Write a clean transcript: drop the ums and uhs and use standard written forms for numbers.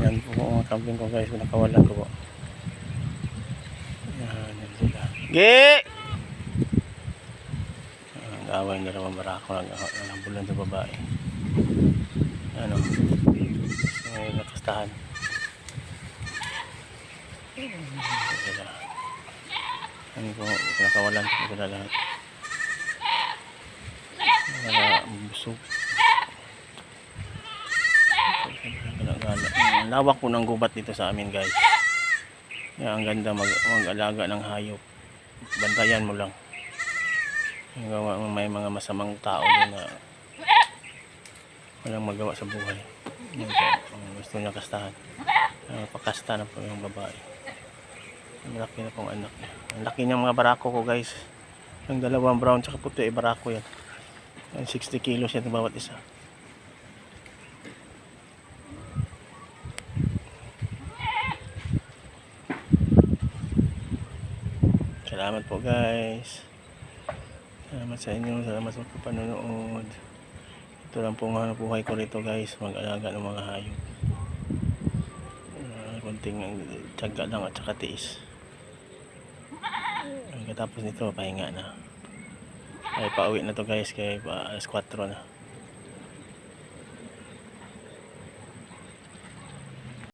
Yan po mga kambing ko guys, nakawalan ko po. Yan sila. Ge! Nag-away nila mga barako, nag-bulan sa babae. Ano? May nakastahan. Sila. Ano po, nakawalan ko sila lahat. Busog. Lawak po ng gubat dito sa amin guys. Yan, ang ganda mag-alaga ng hayop. Bantayan mo lang. May mga masamang tao din na walang magawa sa buhay. Gusto niya kastahan. Pakasta na po yung babae. Ang laki na pong anak niya. Ang laki niyang mga barako ko guys. Ang dalawang brown tsaka puti ay barako yan. 60 kilos yan bawat isa. Salamat po guys. Salamat sa inyo. Salamat sa panonood. Ito lang po ang buhay ko rito guys. Mag-alaga ng mga hayop. Kunting tiyaga lang at saka tiis. Pagkatapos nito pahinga na. Ay pauwi na to guys. Kaya alas 4 na.